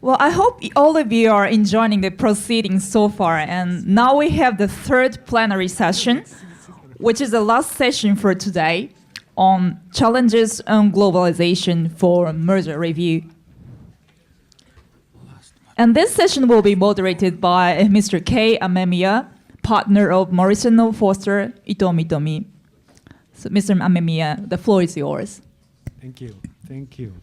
Well, I hope all of you are enjoying the proceedings so far. And now we have the third plenary session, which is the last session for today, on challenges on globalization for merger review. And this session will be moderated by Mr. Kei Amemiya, partner of Morrison, Foerster, Mitomi. So, Mr. Amemiya, the floor is yours. Thank you. Thank you.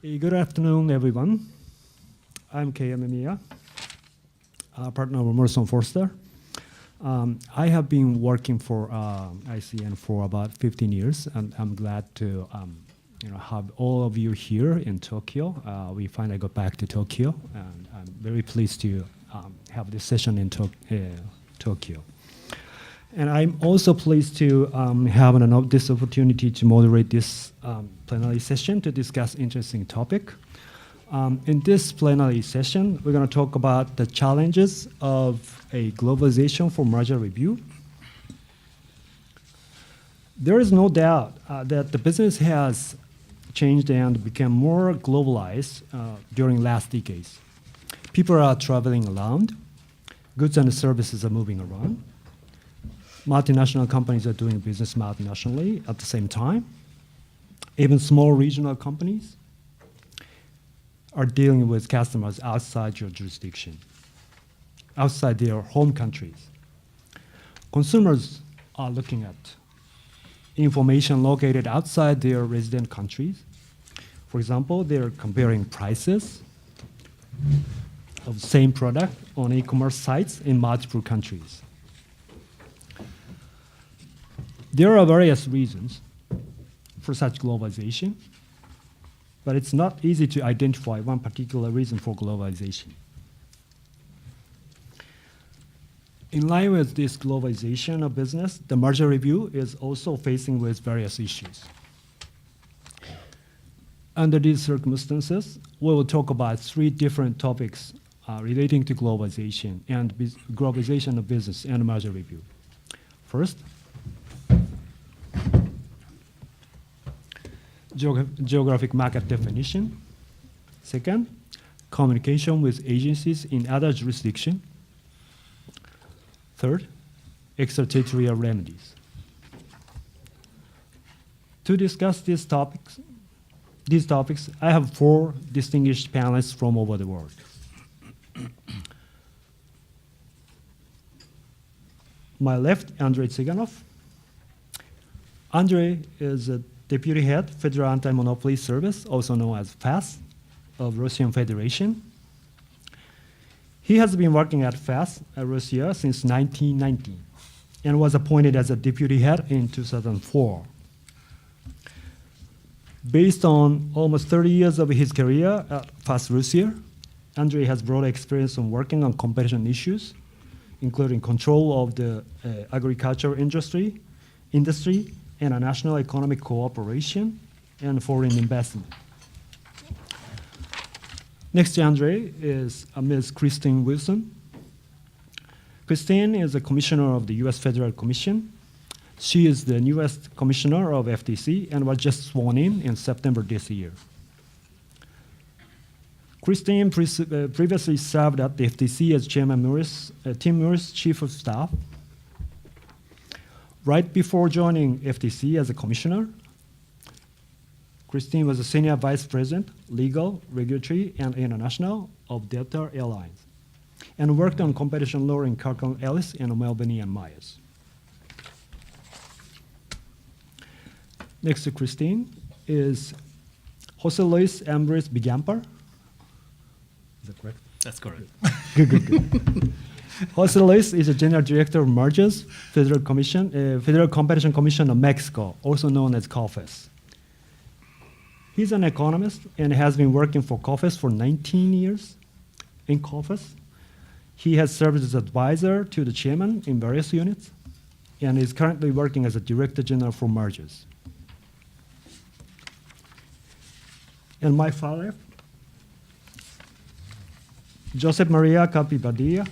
Good afternoon, everyone. I'm Kei Amemiya, partner of Morrison Foerster. I have been working for ICN for about 15 years, and I'm glad to have all of you here in Tokyo. We finally got back to Tokyo, and I'm very pleased to have this session in Tokyo. And I'm also pleased to have this opportunity to moderate this plenary session to discuss interesting topic. In this plenary session, we're going to talk about the challenges of a globalization for merger review. There is no doubt that the business has changed and become more globalized during last decades. People are traveling around. Goods and services are moving around. Multinational companies are doing business multinationally at the same time. Even small regional companies are dealing with customers outside your jurisdiction, outside their home countries. Consumers are looking at information located outside their resident countries. For example, they're comparing prices of the same product on e-commerce sites in multiple countries. There are various reasons for such globalization, but it's not easy to identify one particular reason for globalization. In line with this globalization of business, the merger review is also facing with various issues. Under these circumstances, we will talk about three different topics relating to globalization and globalization of business and merger review. First, geographic market definition. Second, communication with agencies in other jurisdictions. Third, extraterritorial remedies. To discuss these topics, I have four distinguished panelists from over the world. My left, Andrey Tsyganov. Andrey is a Deputy Head, Federal Antimonopoly Service, also known as FAS, of Russian Federation. He has been working at FAS at Russia since 1990 and was appointed as a Deputy Head in 2004. Based on almost 30 years of his career at FAS Russia, Andrey has broad experience on working on competition issues, including control of the agriculture industry, international economic cooperation, and foreign investment. Next to Andrey is Ms. Christine Wilson. Christine is a commissioner of the US Federal Commission. She is the newest commissioner of FTC and was just sworn in September this year. Christine previously served at the FTC as Chairman Tim Morris Chief of Staff. Right before joining FTC as a commissioner, Christine was a senior vice president, legal, regulatory, and international of Delta Airlines, and worked on competition law in Kirkland Ellis and Melbourne and Myers. Next to Christine is José Luis Ambriz Villalpa. Is that correct? That's correct. Good. José Luis is a General Director of Mergers, Federal Competition Commission of Mexico, also known as COFECE. He's an economist and has been working for COFECE for 19 years. In COFECE, he has served as advisor to the chairman in various units and is currently working as a Director-General for Mergers. And my far left, José Maria Carpi Badia.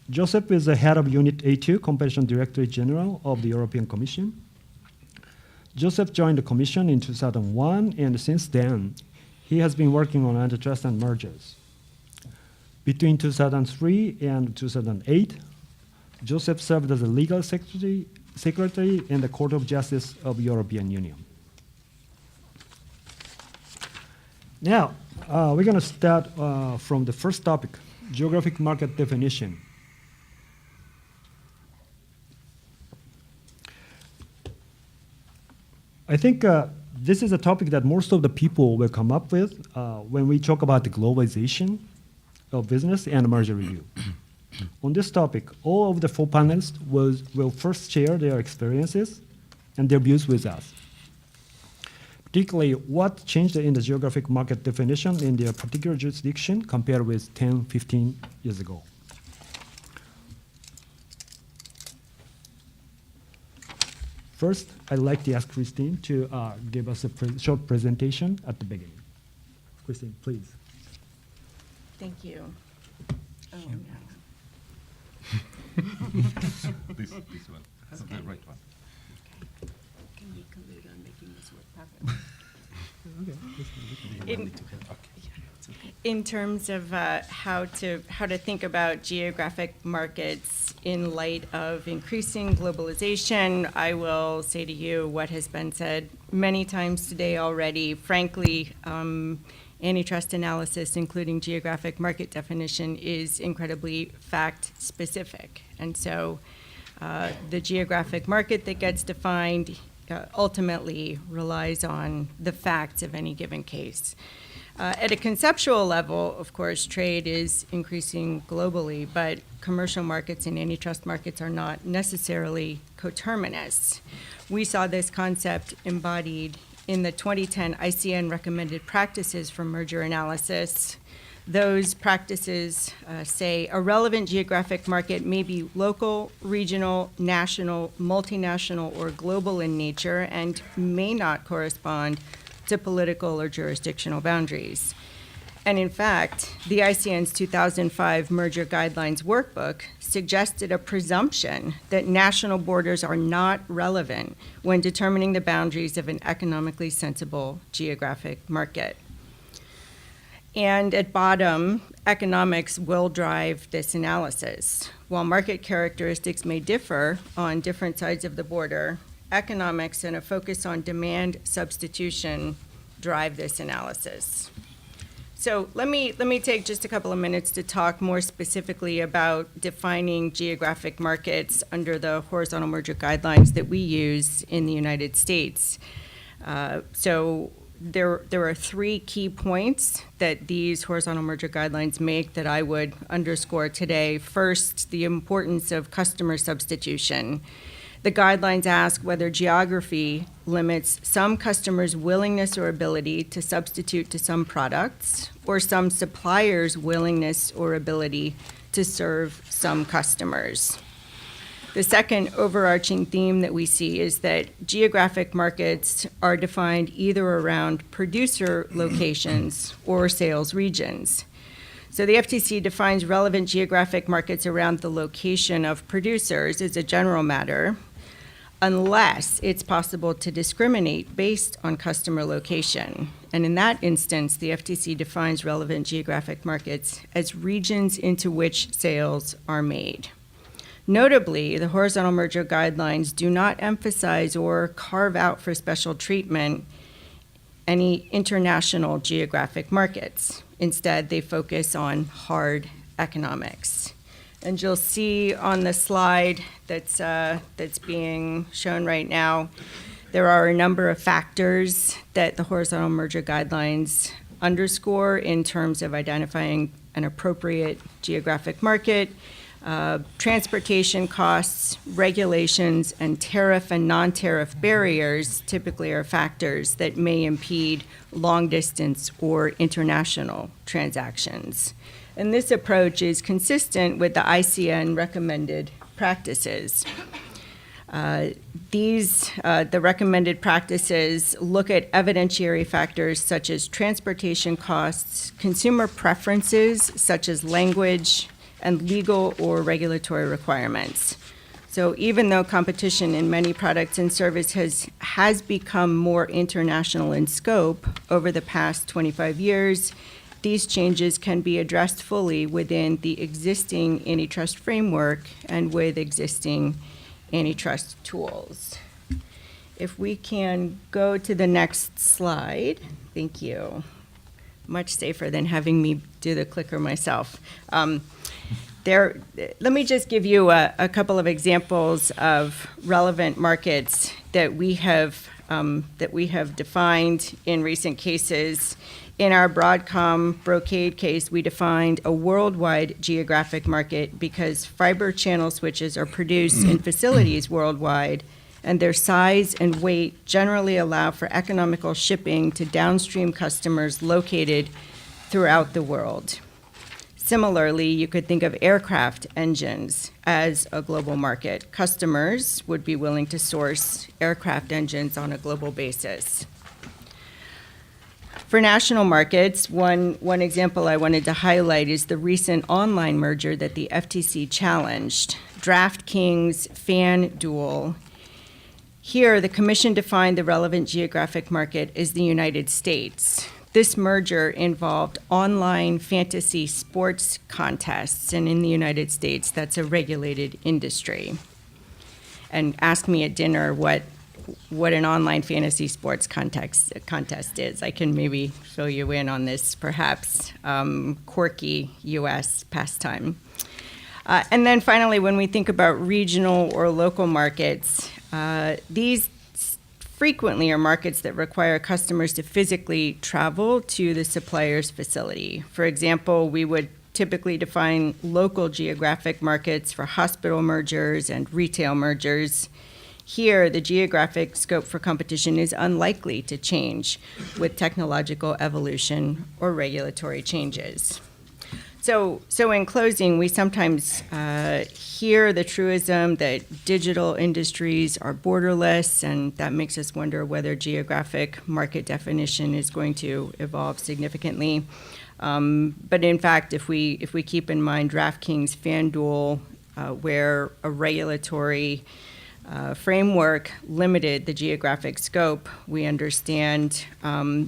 Joseph is the head of Unit A2, Competition Directorate-General of the European Commission. Joseph joined the Commission in 2001, and since then, He has been working on antitrust and mergers. Between 2003 and 2008, José served as a legal secretary in the Court of Justice of the European Union. Now, we're going to start from the first topic, geographic market definition. I think this is a topic that most of the people will come up with when we talk about the globalization of business and merger review. On this topic, all of the 4 panelists will first share their experiences and their views with us. Particularly, what changed in the geographic market definition in their particular jurisdiction compared with 10, 15 years ago. First, I'd like to ask Christine to give us a short presentation at the beginning. Christine, please. Thank you. Oh, no. This one, the right one. Can you collude on making this work properly? In terms of how to think about geographic markets in light of increasing globalization, I will say to you what has been said many times today already. Frankly, antitrust analysis, including geographic market definition, is incredibly fact-specific. And so the geographic market that gets defined ultimately relies on the facts of any given case. At a conceptual level, of course, trade is increasing globally, but commercial markets and antitrust markets are not necessarily coterminous. We saw this concept embodied in the 2010 ICN recommended practices for merger analysis. Those practices say a relevant geographic market may be local, regional, national, multinational, or global in nature and may not correspond to political or jurisdictional boundaries. And in fact, the ICN's 2005 Merger Guidelines Workbook suggested a presumption that national borders are not relevant when determining the boundaries of an economically sensible geographic market. And at bottom, economics will drive this analysis. While market characteristics may differ on different sides of the border, economics and a focus on demand substitution drive this analysis. So let me take just a couple of minutes to talk more specifically about defining geographic markets under the horizontal merger guidelines that we use in the United States. So there are 3 key points that these horizontal merger guidelines make that I would underscore today. First, the importance of customer substitution. The guidelines ask whether geography limits some customers' willingness or ability to substitute to some products, or some suppliers' willingness or ability to serve some customers. The second overarching theme that we see is that geographic markets are defined either around producer locations or sales regions. So the FTC defines relevant geographic markets around the location of producers as a general matter, unless it's possible to discriminate based on customer location. And in that instance, the FTC defines relevant geographic markets as regions into which sales are made. Notably, the horizontal merger guidelines do not emphasize or carve out for special treatment any international geographic markets. Instead, they focus on hard economics. And you'll see on the slide that's being shown right now, there are a number of factors that the horizontal merger guidelines underscore in terms of identifying an appropriate geographic market. Transportation costs, regulations, and tariff and non-tariff barriers typically are factors that may impede long-distance or international transactions. And this approach is consistent with the ICN recommended practices. The recommended practices look at evidentiary factors such as transportation costs, consumer preferences such as language, and legal or regulatory requirements. So even though competition in many products and services has become more international in scope over the past 25 years, these changes can be addressed fully within the existing antitrust framework and with existing antitrust tools. If we can go to the next slide, thank you. Much safer than having me do the clicker myself. Let me just give you a couple of examples of relevant markets that we have defined in recent cases. In our Broadcom Brocade case, we defined a worldwide geographic market because fiber channel switches are produced in facilities worldwide, and their size and weight generally allow for economical shipping to downstream customers located throughout the world. Similarly, you could think of aircraft engines as a global market. Customers would be willing to source aircraft engines on a global basis. For national markets, one example I wanted to highlight is the recent online merger that the FTC challenged, DraftKings FanDuel. Here, the Commission defined the relevant geographic market as the United States. This merger involved online fantasy sports contests, and in the United States, that's a regulated industry. And ask me at dinner what an online fantasy sports contest is. I can maybe fill you in on this, perhaps quirky U.S. pastime. And then finally, when we think about regional or local markets, these frequently are markets that require customers to physically travel to the supplier's facility. For example, we would typically define local geographic markets for hospital mergers and retail mergers. Here, the geographic scope for competition is unlikely to change with technological evolution or regulatory changes. So in closing, we sometimes hear the truism that digital industries are borderless, and that makes us wonder whether geographic market definition is going to evolve significantly. But in fact, if we keep in mind DraftKings FanDuel, where a regulatory framework limited the geographic scope, we understand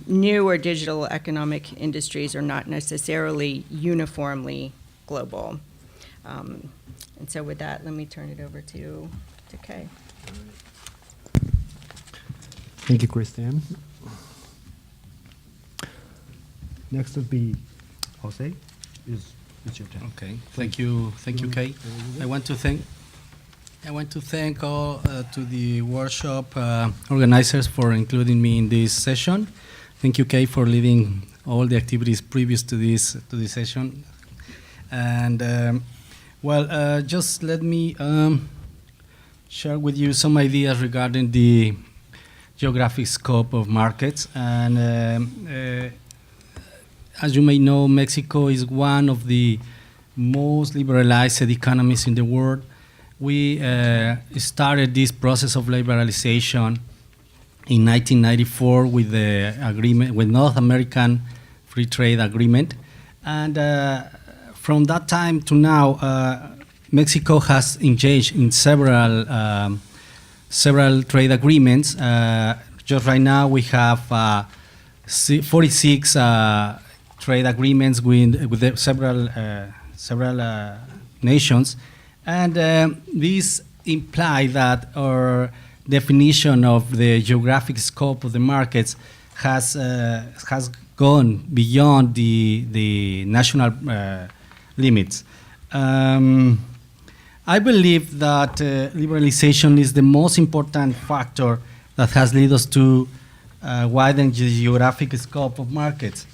new or digital economic industries are not necessarily uniformly global. And so with that, let me turn it over to Kei. Thank you, Christian. Next would be José. It's your turn. Okay, thank you, Kei. I want to thank all to the workshop organizers for including me in this session. Thank you, Kei, for leading all the activities previous to this session. And just let me share with you some ideas regarding the geographic scope of markets. And as you may know, Mexico is one of the most liberalized economies in the world. We started this process of liberalization in 1994 with the agreement, with North American Free Trade Agreement. And from that time to now, Mexico has engaged in several trade agreements. Just right now, we have 46 trade agreements with several nations. And these imply that our definition of the geographic scope of the markets has gone beyond the national limits. I believe that liberalization is the most important factor that has led us to widen the geographic scope of markets.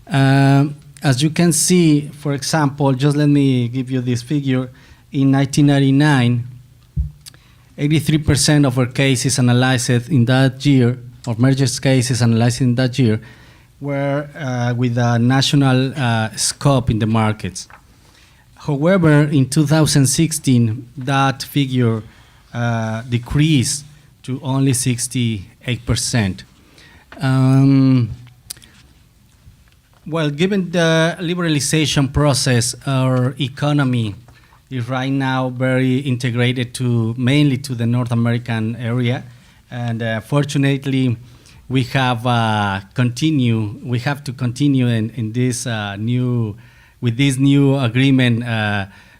As you can see, for example, just let me give you this figure. In 1999, 83% of our cases analyzed in that year, or mergers cases analyzed in that year, were with a national scope in the markets. However, in 2016, that figure decreased to only 68%. Well, given the liberalization process, our economy is right now very integrated to mainly to the North American area, and fortunately, we have to continue in this with this new agreement,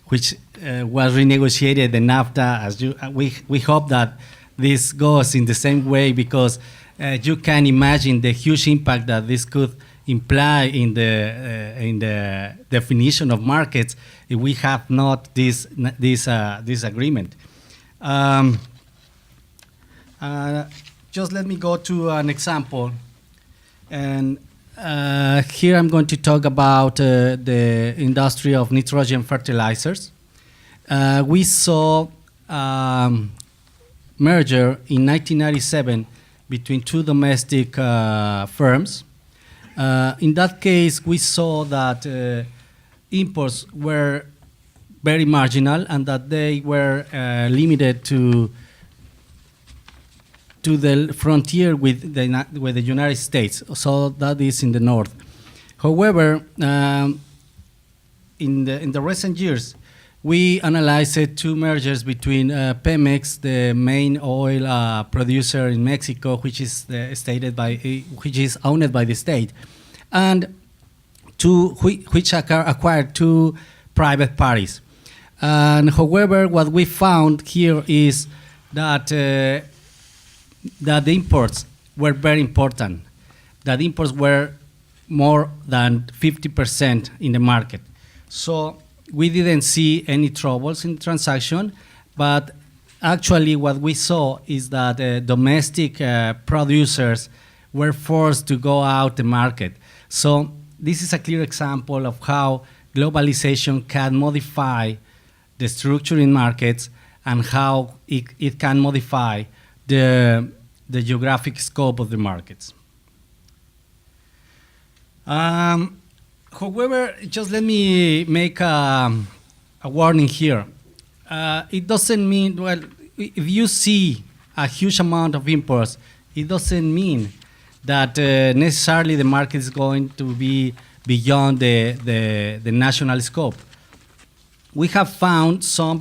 which was renegotiated, the NAFTA. We hope that this goes in the same way, because you can imagine the huge impact that this could imply in the definition of markets if we have not this agreement. Just let me go to an example, and here I'm going to talk about the industry of nitrogen fertilizers. We saw merger in 1997 between two domestic firms. In that case, we saw that imports were very marginal and that they were limited to the frontier with the United States. So that is in the north. However, in the recent years, we analyzed two mergers between Pemex, the main oil producer in Mexico, which is owned by the state, and which acquired two private parties. And however, what we found here is that that the imports were very important. That imports were more than 50% in the market. So we didn't see any troubles in the transaction, but actually what we saw is that domestic producers were forced to go out the market. So this is a clear example of how globalization can modify the structure in markets and how it can modify the geographic scope of the markets. However, just let me make a warning here. It doesn't mean, well, if you see a huge amount of imports, it doesn't mean that necessarily the market is going to be beyond the national scope. We have found some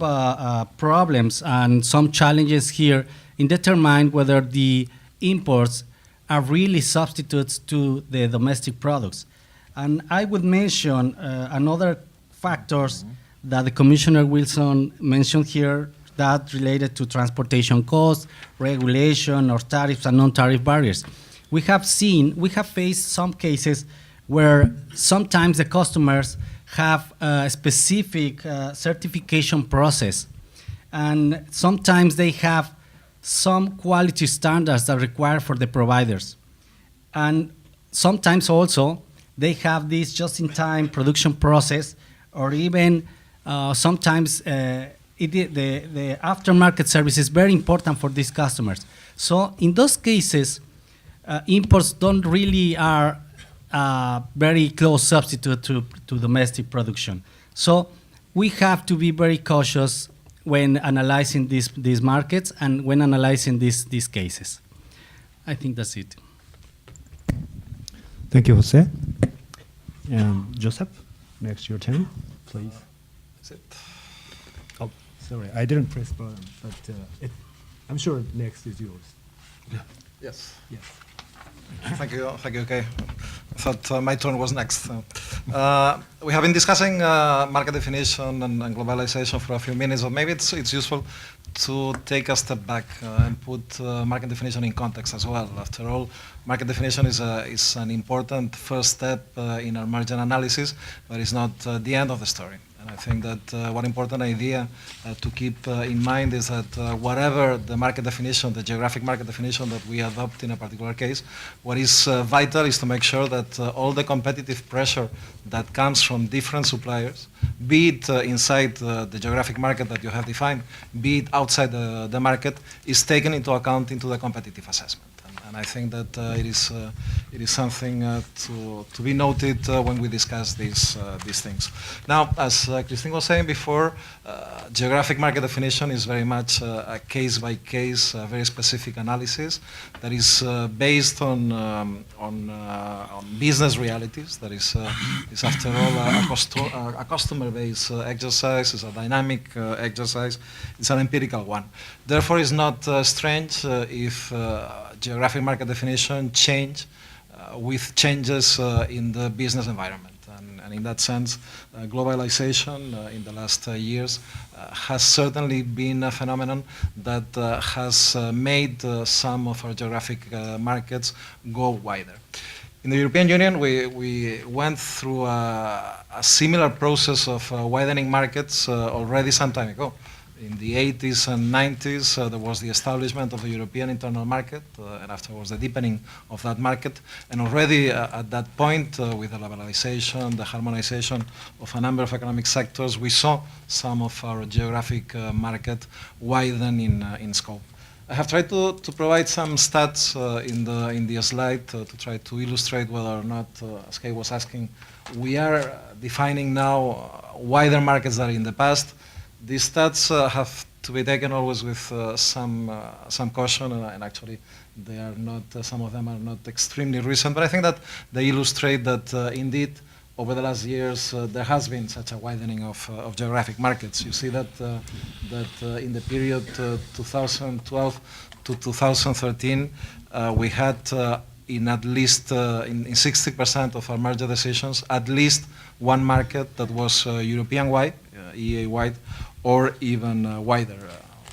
problems and some challenges here in determining whether the imports are really substitutes to the domestic products. And I would mention another factors that the Commissioner Wilson mentioned here that related to transportation costs, regulation, or tariffs and non-tariff barriers. We have faced some cases where sometimes the customers have a specific certification process, and sometimes they have some quality standards that are required for the providers. And sometimes also they have this just-in-time production process, or even sometimes the aftermarket service is very important for these customers. So in those cases, imports don't really are very close substitute to domestic production. So we have to be very cautious when analyzing these markets and when analyzing these cases. I think that's it. Thank you, Jose. And Joseph, next your turn, please. Is it? Oh, sorry, I didn't press button, but I'm sure next is yours. Yes. Yes. Thank you, Kei. I thought my turn was next. We have been discussing market definition and globalization for a few minutes, but maybe it's useful to take a step back and put market definition in context as well. After all, market definition is an important first step in our merger analysis, but it's not the end of the story. And I think that one important idea to keep in mind is that whatever the market definition, the geographic market definition that we adopt in a particular case, what is vital is to make sure that all the competitive pressure that comes from different suppliers, be it inside the geographic market that you have defined, be it outside the market, is taken into account into the competitive assessment. And I think that it is something to be noted when we discuss these things. Now, as Christine was saying before, geographic market definition is very much a case-by-case, very specific analysis that is based on business realities. That is after all a customer-based exercise. It's a dynamic exercise. It's an empirical one. Therefore, it's not strange if geographic market definition change with changes in the business environment. And in that sense, globalization in the last years has certainly been a phenomenon that has made some of our geographic markets go wider. In the European Union, we went through a similar process of widening markets already some time ago. In the 80s and 90s, there was the establishment of the European internal market, and afterwards the deepening of that market. And already at that point, with the liberalization, the harmonization of a number of economic sectors, we saw some of our geographic market widen in scope. I have tried to provide some stats in the slide to try to illustrate whether or not, as Kei was asking, we are defining now wider markets than in the past. These stats have to be taken always with some caution, and actually they are not. Some of them are not extremely recent, but I think that they illustrate that indeed over the last years there has been such a widening of geographic markets. You see that in the period 2012 to 2013 we had in at least in 60% of our merger decisions at least one market that was European-wide, EEA-wide, or even wider,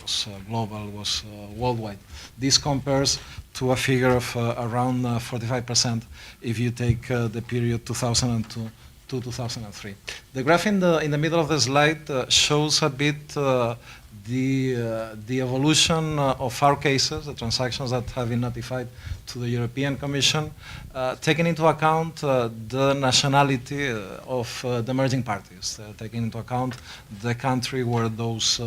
was global, was worldwide. This compares to a figure of around 45% if you take the period 2002 to 2003. The graph in the middle of the slide shows a bit the evolution of our cases, the transactions that have been notified to the European Commission, taking into account the nationality of the merging parties, taking into account the country where those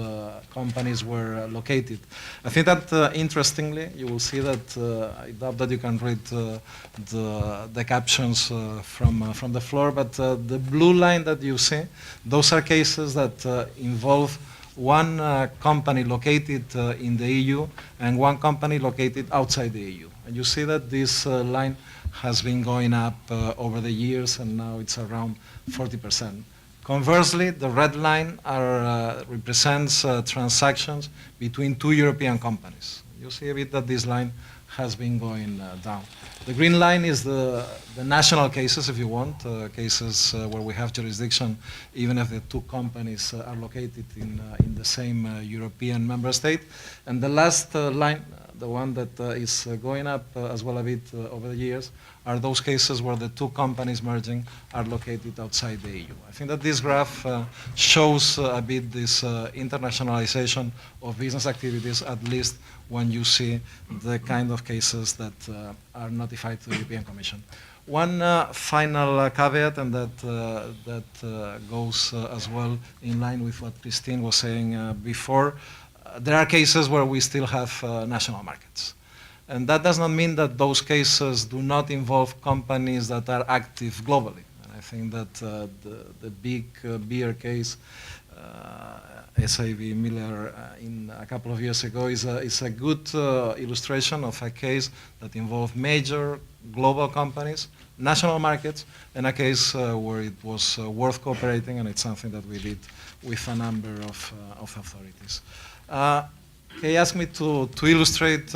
companies were located. I think that interestingly, you will see that, I doubt that you can read the captions from the floor, but the blue line that you see, those are cases that involve one company located in the EU and one company located outside the EU. And you see that this line has been going up over the years, and now it's around 40%. Conversely, the red line represents transactions between two European companies. You see a bit that this line has been going down. The green line is the national cases, if you want, cases where we have jurisdiction, even if the two companies are located in the same European member state. And the last line, the one that is going up as well a bit over the years, are those cases where the two companies merging are located outside the EU. I think that this graph shows a bit this internationalization of business activities, at least when you see the kind of cases that are notified to the European Commission. One final caveat, and that goes as well in line with what Christine was saying before. There are cases where we still have national markets. And that does not mean that those cases do not involve companies that are active globally. And I think that the big beer case, SAB Miller in a couple of years ago, is a good illustration of a case that involved major global companies, national markets, and a case where it was worth cooperating, and it's something that we did with a number of authorities. He asked me to illustrate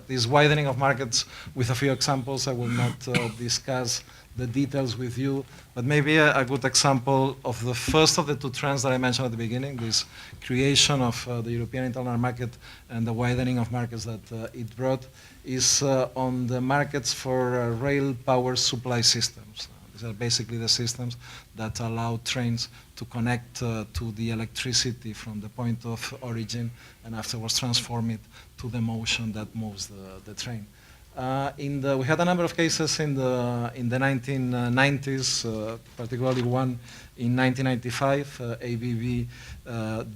this widening of markets with a few examples. I will not discuss the details with you, but maybe a good example of the first of the two trends that I mentioned at the beginning, this creation of the European internal market and the widening of markets that it brought, is on the markets for rail power supply systems. These are basically the systems that allow trains to connect to the electricity from the point of origin and afterwards transform it to the motion that moves the train. We had a number of cases in the 1990s, particularly one in 1995, ABB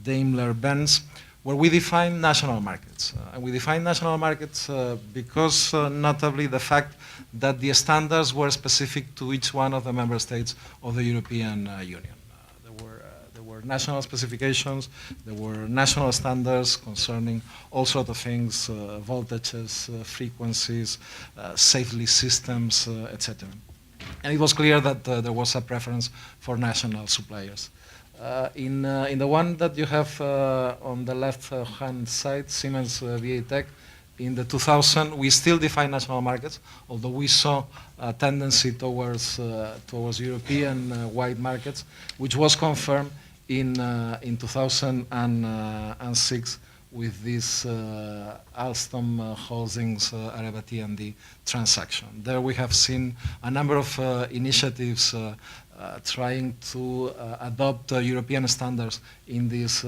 Daimler-Benz, where we define national markets. And we define national markets because notably the fact that the standards were specific to each one of the member states of the European Union. There were national specifications, there were national standards concerning all sorts of things, voltages, frequencies, safety systems, etc. And it was clear that there was a preference for national suppliers. In the one that you have on the left-hand side, Siemens VA Tech, in the 2000, we still define national markets, although we saw a tendency towards European-wide markets, which was confirmed in 2006 with this Alstom Holdings Areva T&D transaction. There we have seen a number of initiatives trying to adopt European standards in this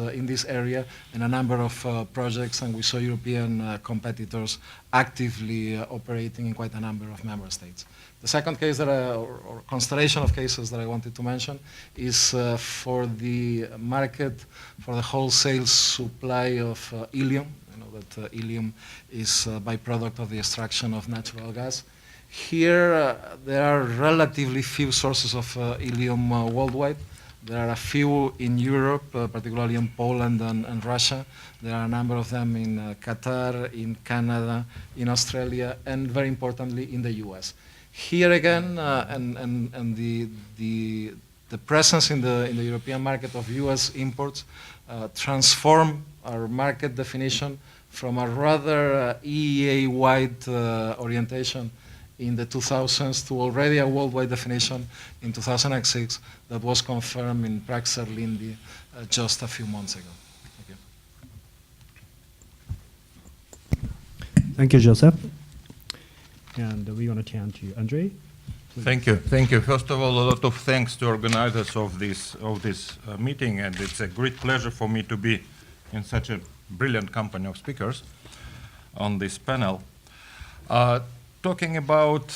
area, and a number of projects, and we saw European competitors actively operating in quite a number of member states. The second case or constellation of cases that I wanted to mention is for the market for the wholesale supply of helium. You know that helium is a byproduct of the extraction of natural gas. Here, there are relatively few sources of helium worldwide. There are a few in Europe, particularly in Poland and Russia. There are a number of them in Qatar, in Canada, in Australia, and very importantly, in the US. Here again, and the presence in the European market of US imports transform our market definition from a rather EEA-wide orientation in the 2000s to already a worldwide definition in 2006 that was confirmed in Praxair-Linde just a few months ago. Thank you, Joseph. And we want to turn to Andrey. Thank you. Thank you. First of all, a lot of thanks to organizers of this meeting, and it's a great pleasure for me to be in such a brilliant company of speakers on this panel. Talking about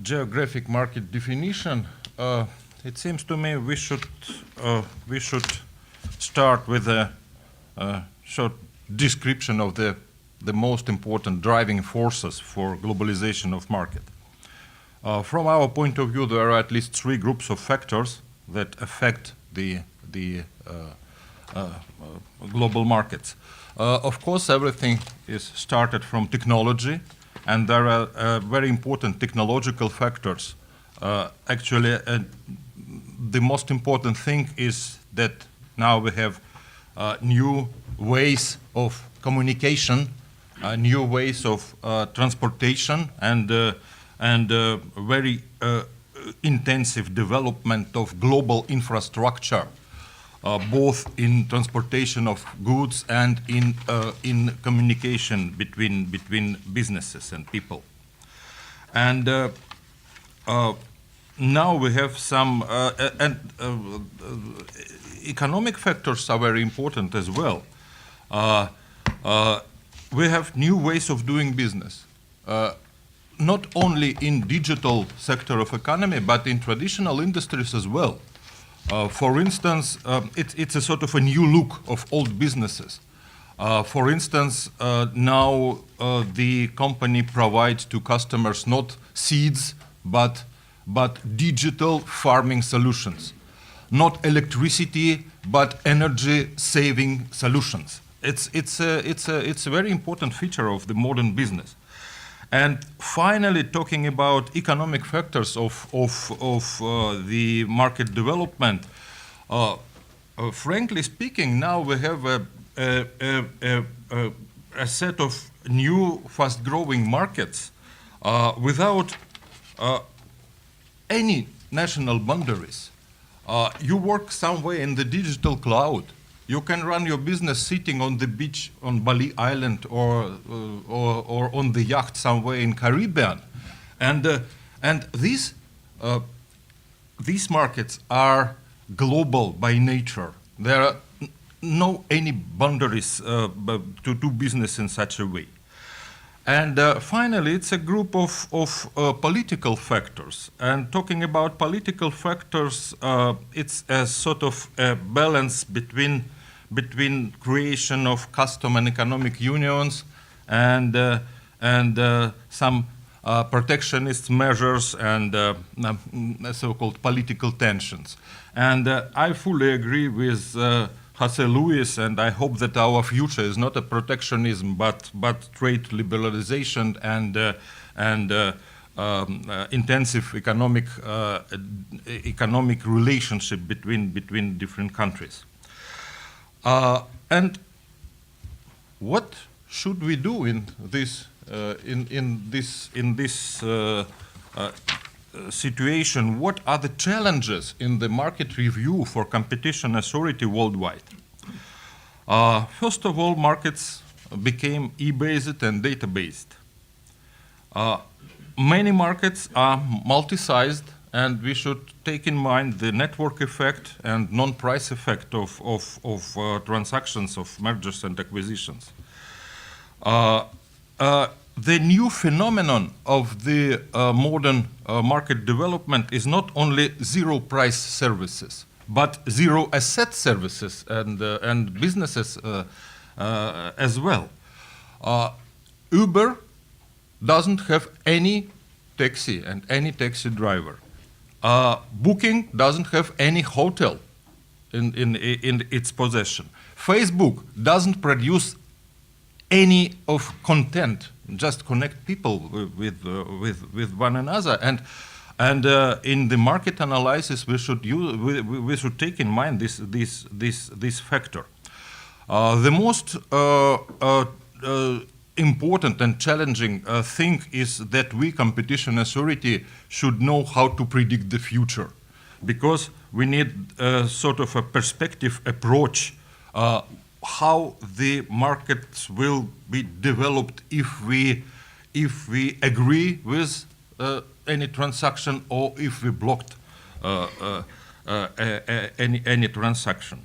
geographic market definition, it seems to me we should start with a short description of the most important driving forces for globalization of market. From our point of view, there are at least three groups of factors that affect the global markets. Of course, everything is started from technology, and there are very important technological factors. Actually, the most important thing is that now we have new ways of communication, new ways of transportation, and very intensive development of global infrastructure, both in transportation of goods and in communication between businesses and people. And now we have some economic factors are very important as well. We have new ways of doing business, not only in digital sector of economy, but in traditional industries as well. For instance, it's a sort of a new look of old businesses. For instance, now the company provides to customers not seeds, but digital farming solutions. Not electricity, but energy-saving solutions. It's a very important feature of the modern business. And finally, talking about economic factors of the market development, frankly speaking, now we have a set of new fast-growing markets without any national boundaries. You work somewhere in the digital cloud. You can run your business sitting on the beach on Bali Island or on the yacht somewhere in Caribbean, and these markets are global by nature. There are no any boundaries to do business in such a way. And finally, it's a group of political factors. And talking about political factors, it's a sort of a balance between between creation of custom and economic unions and some protectionist measures and so-called political tensions. And I fully agree with José Luis, and I hope that our future is not a protectionism, but trade liberalization and intensive economic relationship between different countries. And what should we do in this situation? What are the challenges in the market review for competition authority worldwide? First of all, markets became e-based and data-based. Many markets are multi-sized, and we should take in mind the network effect and non-price effect of transactions, of mergers and acquisitions. The new phenomenon of the modern market development is not only zero-price services, but zero-asset services and businesses as well. Uber doesn't have any taxi and any taxi driver. Booking doesn't have any hotel in its possession. Facebook doesn't produce any of content, just connect people with one another. And in the market analysis, we should take in mind this factor. The most important and challenging thing is that we, competition authority, should know how to predict the future, because we need sort of a perspective approach how the markets will be developed if we agree with any transaction or if we blocked any transaction.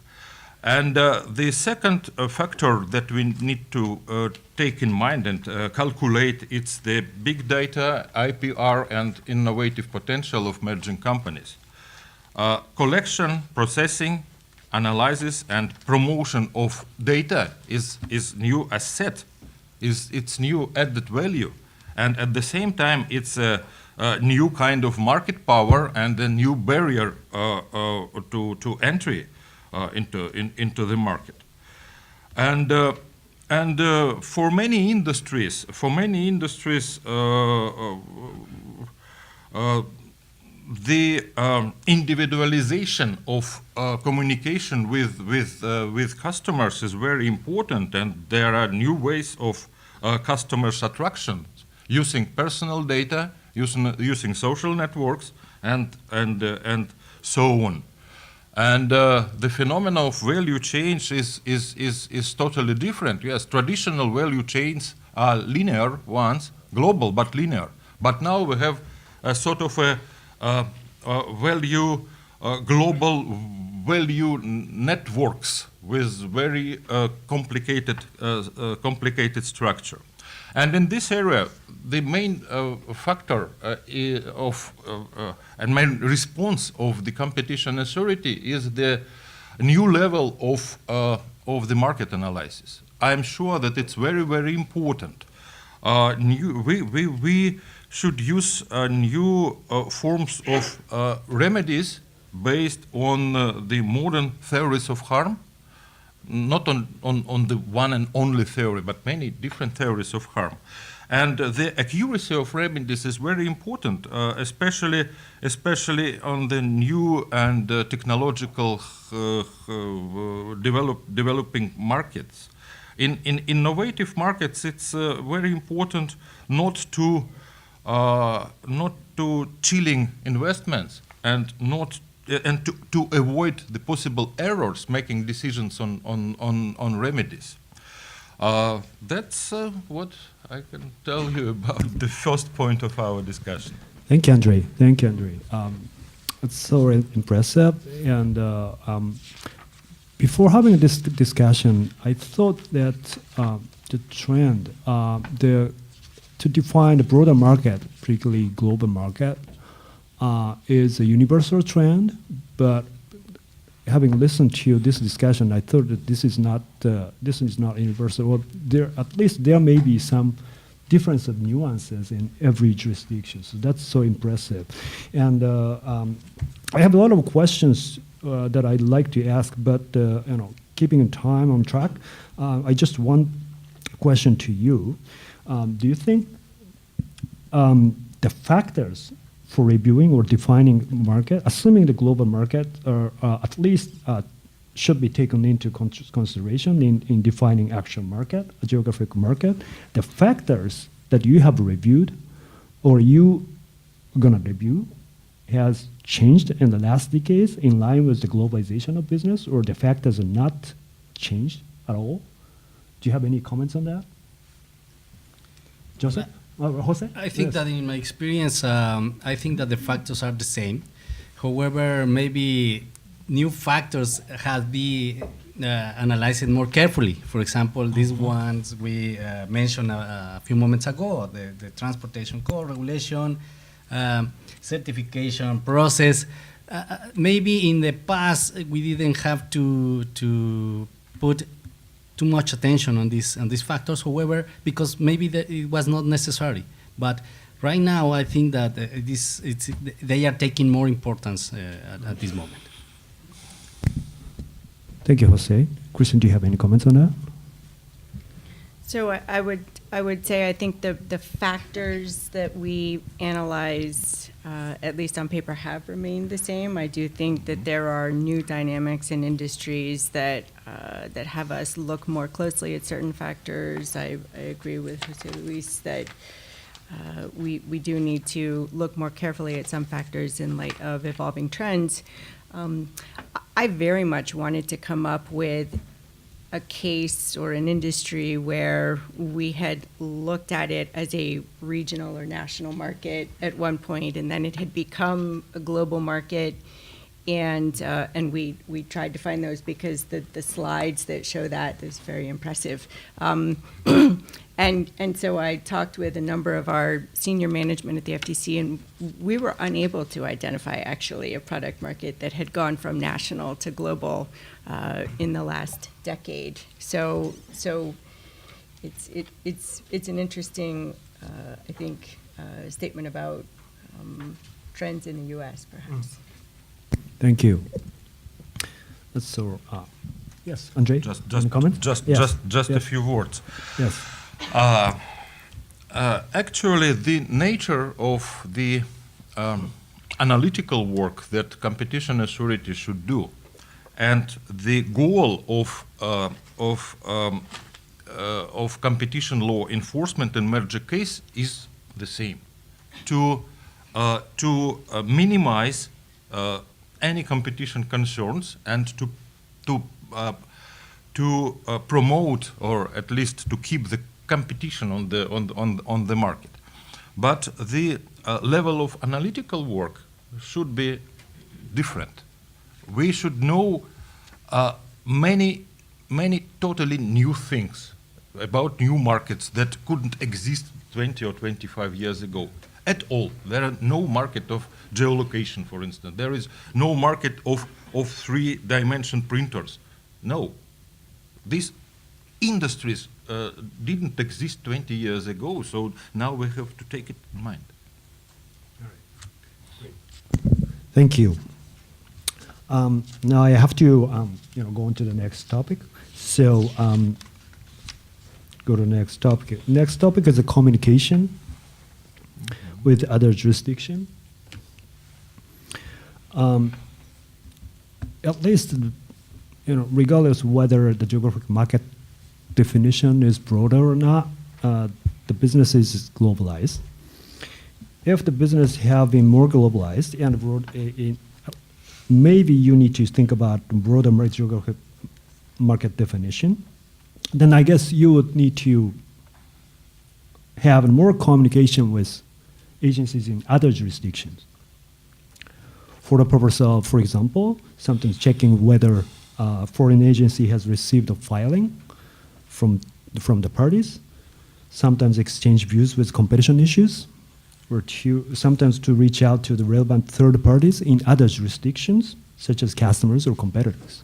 And the second factor that we need to take in mind and calculate, it's the big data, IPR, and innovative potential of merging companies. Collection, processing, analysis, and promotion of data is new asset, it's new added value, and at the same time it's a new kind of market power and a new barrier to entry into the market. And for many industries, the individualization of communication with customers is very important, and there are new ways of customers' attraction, using personal data, using social networks, and so on. And the phenomenon of value change is totally different. Yes, traditional value chains are linear ones, global but linear. But now we have a sort of a global value networks with very complicated structure. And in this area, the main factor and main response of the competition authority is the new level of the market analysis. I am sure that it's very, very important. We should use new forms of remedies based on the modern theories of harm, not on the one and only theory, but many different theories of harm. And the accuracy of remedies is very important, especially on the new and technological developing markets. In innovative markets, it's very important not to chilling investments and to avoid the possible errors making decisions on remedies. That's what I can tell you about the first point of our discussion. Thank you, Andrey. Thank you, Andrey. It's so impressive. And before having this discussion, I thought that the trend, to define the broader market, particularly global market, is a universal trend, but having listened to this discussion, I thought that this is not universal. Well, at least there may be some difference of nuances in every jurisdiction. So that's so impressive. And I have a lot of questions that I'd like to ask, but keeping time on track, I just one question to you. Do you think the factors for reviewing or defining market, assuming the global market, are at least should be taken into consideration in defining actual market, a geographic market, the factors that you have reviewed or you gonna review has changed in the last decades in line with the globalization of business, or the factors are not changed at all? Do you have any comments on that? José? José? I think that in my experience, I think that the factors are the same. However, maybe new factors have been analyzed more carefully. For example, these ones we mentioned a few moments ago, the transportation code regulation, certification process. Maybe in the past we didn't have to put too much attention on these factors. However, because maybe it was not necessary. But right now, I think that they are taking more importance at this moment. Thank you, José. Christian, do you have any comments on that? So I would say I think the factors that we analyze, at least on paper, have remained the same. I do think that there are new dynamics in industries that have us look more closely at certain factors. I agree with José Luis that we do need to look more carefully at some factors in light of evolving trends. I very much wanted to come up with a case or an industry where we had looked at it as a regional or national market at one point, and then it had become a global market, and we tried to find those because the slides that show that is very impressive. And so I talked with a number of our senior management at the FTC, and we were unable to identify actually a product market that had gone from national to global in the last decade. So it's an interesting, I think, statement about trends in the U.S. perhaps. Thank you. So, yes, Andrey, any comments? Just Yes. a few words. Yes. Actually, the nature of the analytical work that competition authority should do, and the goal of competition law enforcement in merger case is the same: to minimize any competition concerns and to promote, or at least to keep the competition on the market. But the level of analytical work should be different. We should know many totally new things about new markets that couldn't exist 20 or 25 years ago at all. There are no market of geolocation, for instance. There is no market of 3-dimension printers. No. These industries didn't exist 20 years ago, so now we have to take it in mind. All right. Great. Thank you. Now I have to go on to the next topic. So go to the next topic. Next topic is the communication with other jurisdiction. At least, regardless whether the geographic market definition is broader or not, the business is globalized. If the business have been more globalized and maybe you need to think about broader geographic market definition, then I guess you would need to have more communication with agencies in other jurisdictions. For the purpose of, for example, sometimes checking whether a foreign agency has received a filing from the parties, sometimes exchange views with competition issues, or sometimes to reach out to the relevant third parties in other jurisdictions such as customers or competitors.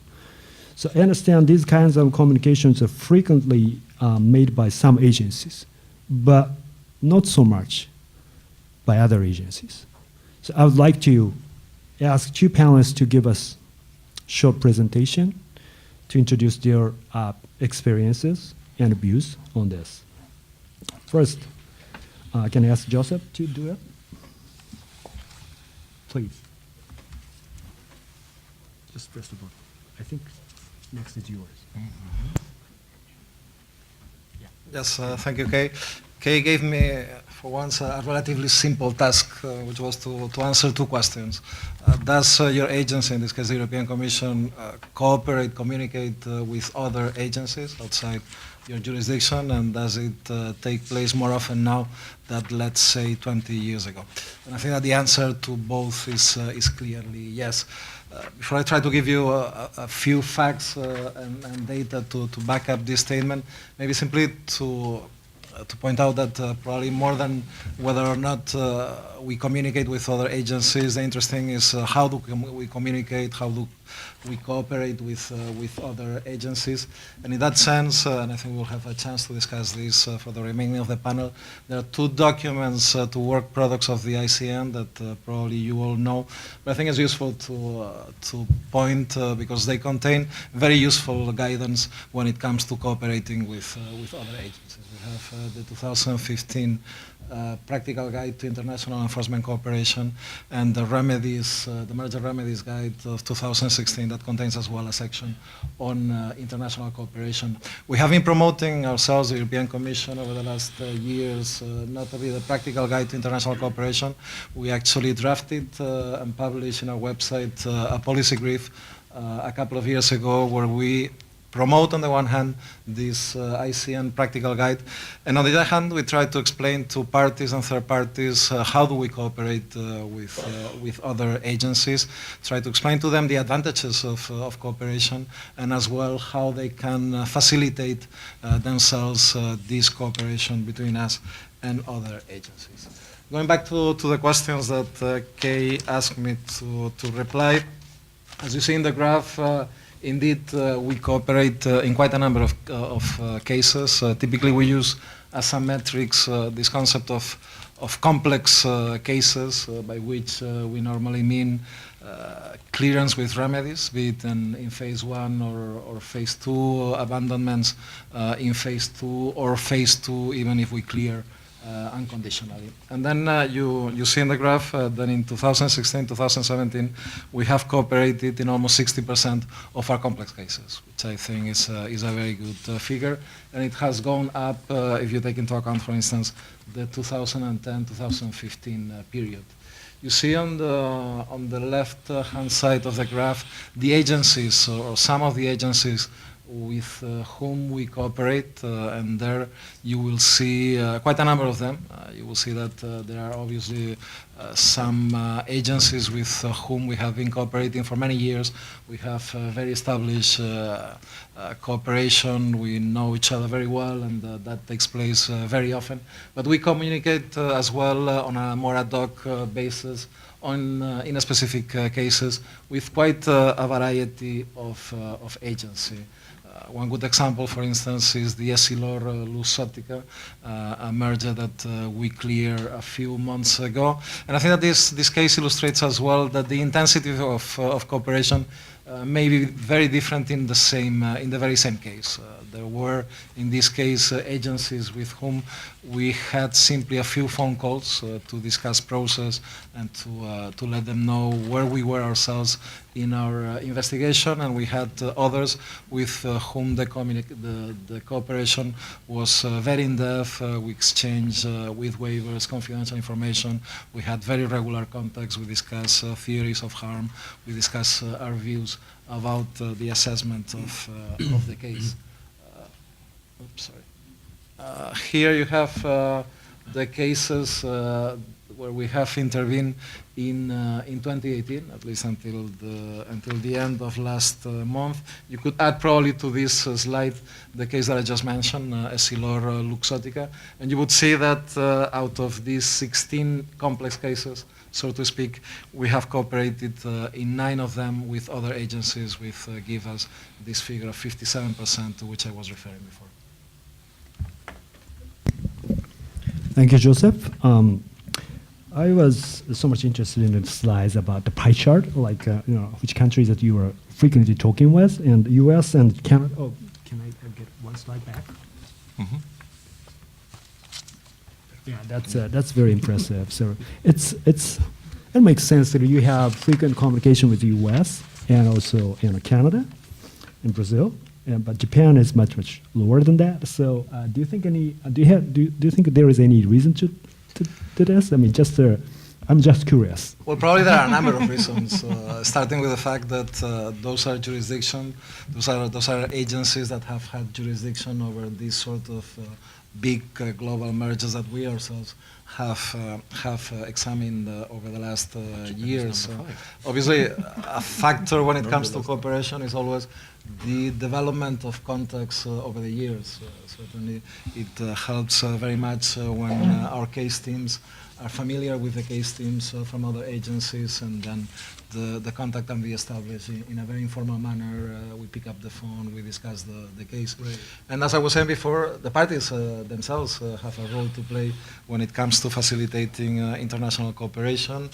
So I understand these kinds of communications are frequently made by some agencies, but not so much by other agencies. So I would like to ask two panelists to give us short presentation to introduce their experiences and views on this. First, can I ask Joseph to do it? Please. Just first of all, I think next is yours. Yes, thank you, Kei. Kei gave me, for once, a relatively simple task, which was to answer two questions. Does your agency, in this case the European Commission, cooperate, communicate with other agencies outside your jurisdiction, and does it take place more often now than, let's say, 20 years ago? And I think that the answer to both is clearly yes. Before I try to give you a few facts and data to back up this statement, maybe simply to point out that probably more than whether or not we communicate with other agencies, the interesting is how do we communicate, how do we cooperate with other agencies. And in that sense, and I think we'll have a chance to discuss this for the remaining of the panel, there are two documents, two work products of the ICN that probably you all know. But I think it's useful to point because they contain very useful guidance when it comes to cooperating with other agencies. We have the 2015 Practical Guide to International Enforcement Cooperation and the remedies, the Merger Remedies Guide of 2016 that contains as well a section on international cooperation. We have been promoting ourselves, the European Commission, over the last years, notably the Practical Guide to International Cooperation. We actually drafted and published in our website a policy brief a couple of years ago where we promote on the one hand this ICN practical guide, and on the other hand we try to explain to parties and third parties how do we cooperate with other agencies, try to explain to them the advantages of cooperation and as well how they can facilitate themselves this cooperation between us and other agencies. Going back to the questions that Kei asked me to reply, as you see in the graph, indeed, we cooperate in quite a number of cases. Typically, we use as a metrics this concept of complex cases, by which we normally mean clearance with remedies, be it in phase 1 or phase 2, abandonments in phase 2, or phase 2, even if we clear unconditionally. And then you see in the graph that in 2016, 2017, we have cooperated in almost 60% of our complex cases, which I think is a very good figure. And it has gone up if you take into account, for instance, the 2010-2015 period. You see on the left-hand side of the graph the agencies, or some of the agencies with whom we cooperate, and there you will see quite a number of them. You will see that there are obviously some agencies with whom we have been cooperating for many years. We have very established cooperation. We know each other very well, and that takes place very often. But we communicate as well on a more ad hoc basis in a specific cases with quite a variety of agency. One good example, for instance, is the Essilor-Luxottica, a merger that we cleared a few months ago. And I think that this case illustrates as well that the intensity of cooperation may be very different in the very same case. There were, in this case, agencies with whom we had simply a few phone calls to discuss process and to let them know where we were ourselves in our investigation, and we had others with whom the cooperation was very in-depth. We exchanged with waivers, confidential information. We had very regular contacts. We discussed theories of harm. We discussed our views about the assessment of the case. Oops, sorry. Here you have the cases where we have intervened in 2018, at least until the end of last month. You could add probably to this slide the case that I just mentioned, Essilor-Luxottica, and you would see that out of these 16 complex cases so to speak. We have cooperated in 9 of them with other agencies, which give us this figure of 57% to which I was referring before. Thank you, Joseph. I was so much interested in the slides about the pie chart, like which countries that you were frequently talking with, and U.S. and Canada. Oh, can I get one slide back? Mm-hmm. Yeah, that's very impressive. So it makes sense that you have frequent communication with the U.S. and also Canada and Brazil, but Japan is much lower than that. So do you think do you think there is any reason to this? I mean, I'm just curious. Well, probably there are a number of reasons, starting with the fact that those are jurisdiction, those are agencies that have had jurisdiction over these sort of big global mergers that we ourselves have examined over the last years. So obviously, a factor when it comes to cooperation is always the development of contacts over the years. Certainly, it helps very much when our case teams are familiar with the case teams from other agencies, and then the contact can be established in a very informal manner. We pick up the phone, we discuss the case. Right. And as I was saying before, the parties themselves have a role to play when it comes to facilitating international cooperation.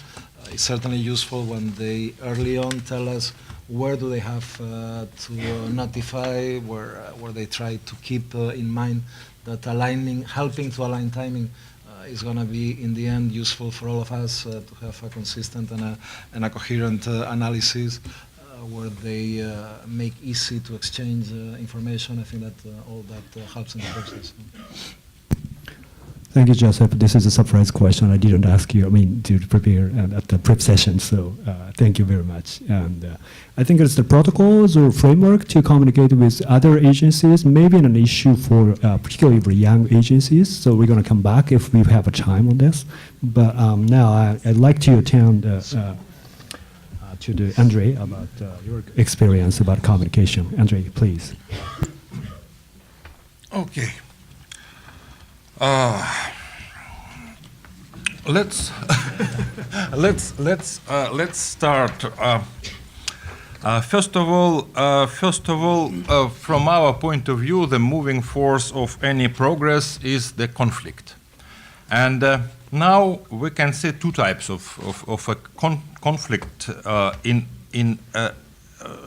It's certainly useful when they early on tell us where do they have to notify, where they try to keep in mind that helping to align timing is going to be, in the end, useful for all of us to have a consistent and a coherent analysis where they make easy to exchange information. I think that all that helps in the process. Thank you, Joseph. This is a surprise question. I didn't ask you, to prepare at the prep session, so thank you very much. And I think it's the protocols or framework to communicate with other agencies, maybe an issue for particularly for young agencies, so we're going to come back if we have a time on this. But now I'd like to attend to the Andrey about your experience about communication. Andrey, please. Okay. Let's start. First of all, from our point of view, the moving force of any progress is the conflict, and now we can see two types of a conflict in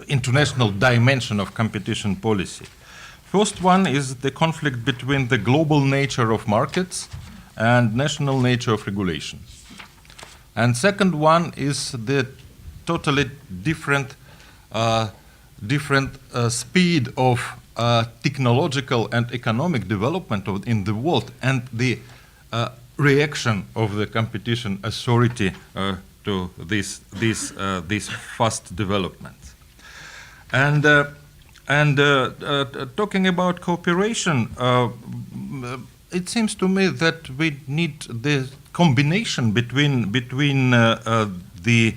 international dimension of competition policy. First one is the conflict between the global nature of markets and national nature of regulation. And second one is the totally different speed of technological and economic development in the world, and the reaction of the competition authority to this fast development. And talking about cooperation, it seems to me that we need the combination between the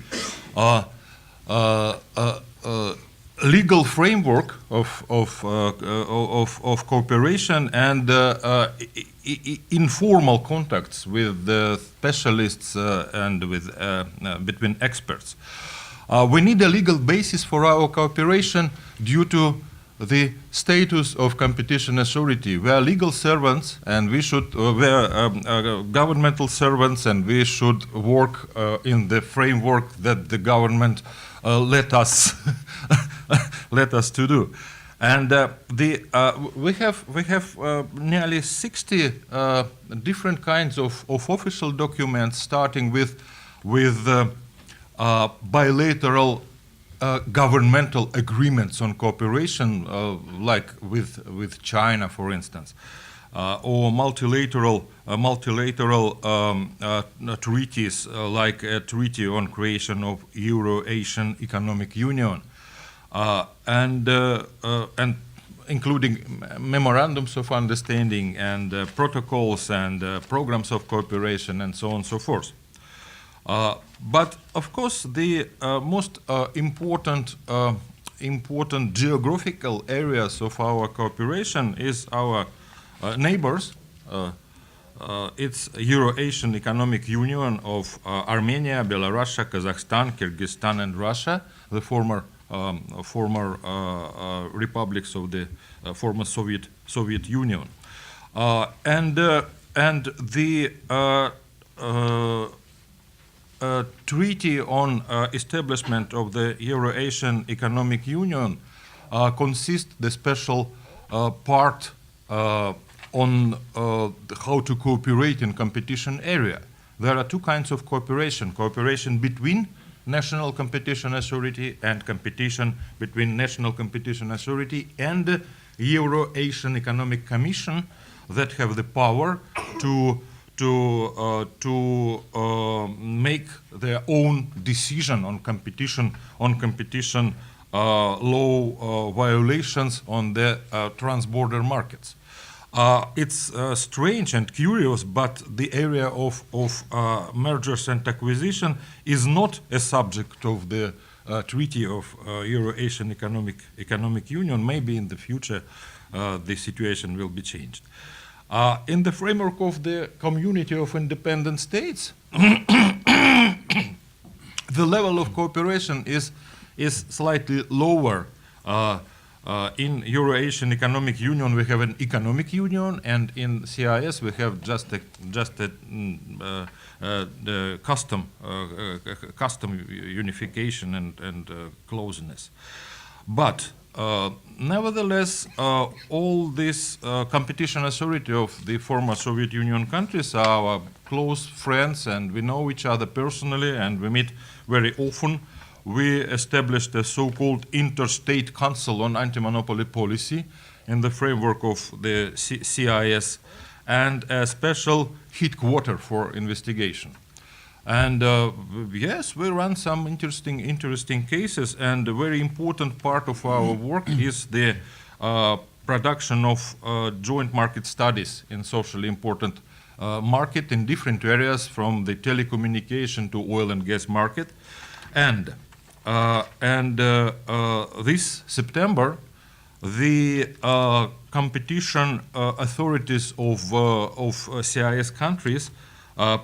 legal framework of cooperation and informal contacts with the specialists and with between experts. We need a legal basis for our cooperation due to the status of competition authority. We are legal servants, and we are governmental servants, and we should work in the framework that the government let us to do. And we have nearly 60 different kinds of official documents, starting with bilateral governmental agreements on cooperation, like with China, for instance, or multilateral treaties, like a treaty on creation of Euro-Asian Economic Union, and including memorandums of understanding and protocols and programs of cooperation and so on and so forth. But of course, the most important geographical areas of our cooperation is our neighbors, it's Euro-Asian Economic Union of Armenia, Belarus, Kazakhstan, Kyrgyzstan, and Russia, the former republics of the former Soviet Union, and the treaty on establishment of the Euro-Asian Economic Union consists the special part on how to cooperate in competition area. There are two kinds of cooperation: cooperation between national competition authority and competition between national competition authority and the Euro-Asian Economic Commission that have the power to make their own decision on competition law violations on the trans-border markets. It's strange and curious, but the area of mergers and acquisition is not a subject of the Treaty of Euro-Asian Economic Union. Maybe in the future the situation will be changed. In the framework of the Community of Independent States, the level of cooperation is slightly lower. In Euro-Asian Economic Union, we have an economic union, and in CIS we have just the custom unification and closeness. But nevertheless, all this competition authority of the former Soviet Union countries are our close friends, and we know each other personally, and we meet very often. We established a so-called Interstate Council on Antimonopoly Policy in the framework of the CIS, and a special headquarter for investigation. And yes, we run some interesting cases, and a very important part of our work is the production of joint market studies in socially important market in different areas, from the telecommunication to oil and gas market. And this September, the competition authorities of CIS countries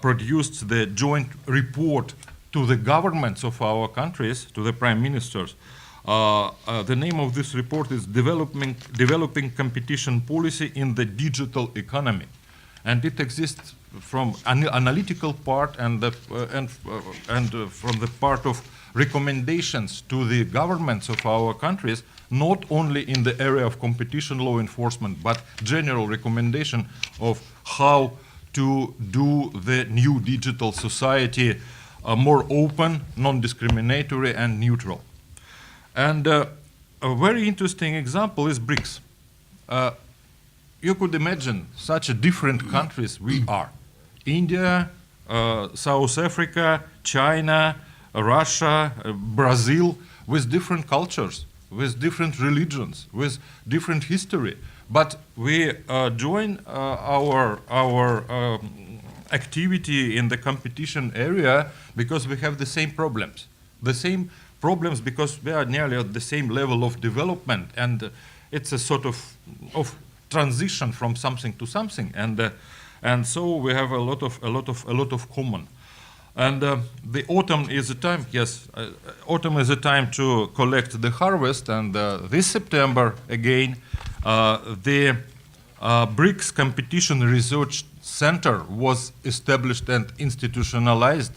produced the joint report to the governments of our countries, to the prime ministers. The name of this report is Developing Competition Policy in the Digital Economy. And it exists from an analytical part and from the part of recommendations to the governments of our countries, not only in the area of competition law enforcement, but general recommendation of how to do the new digital society more open, non-discriminatory, and neutral. And a very interesting example is BRICS. You could imagine such a different countries we are. India, South Africa, China, Russia, Brazil, with different cultures, with different religions, with different history. But we join our activity in the competition area because we have the same problems. The same problems because we are nearly at the same level of development, and it's a sort of transition from something to something, and so we have a lot of common. And the autumn is a time. Yes, autumn is a time to collect the harvest. And this September again, the BRICS Competition Research Center was established and institutionalized.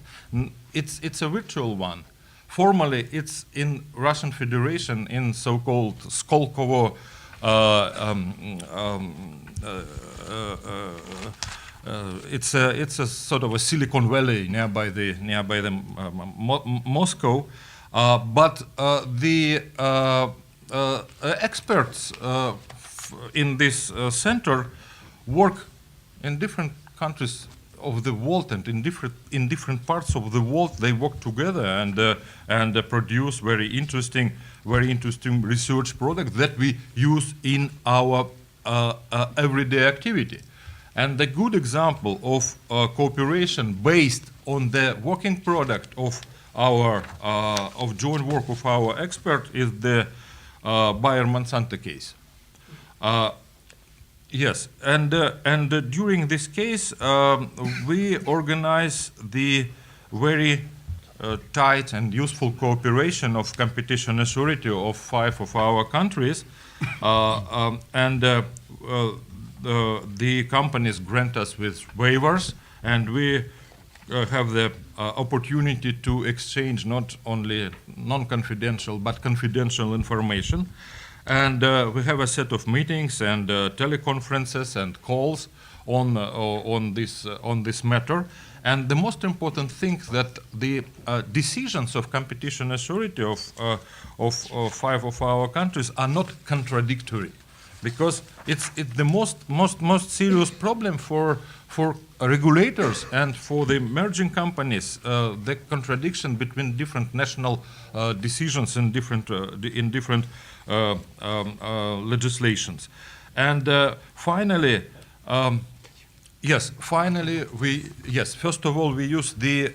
It's a virtual one. Formally, it's in Russian Federation in so-called Skolkovo. It's a sort of a Silicon Valley nearby the Moscow, but the experts in this center work in different countries of the world, and in different parts of the world they work together and produce very interesting research products that we use in our everyday activity. And the good example of cooperation based on the working product of our joint work of our expert is the Bayer-Monsanto case. Yes, and during this case, we organize the very tight and useful cooperation of competition authority of 5 of our countries, the companies grant us with waivers, and we have the opportunity to exchange not only non-confidential but confidential information. And we have a set of meetings and teleconferences and calls on this matter. And the most important thing that the decisions of competition authority of 5 of our countries are not contradictory, because it's the most serious problem for regulators and for the merging companies, the contradiction between different national decisions in different legislations. And finally, first of all, we use the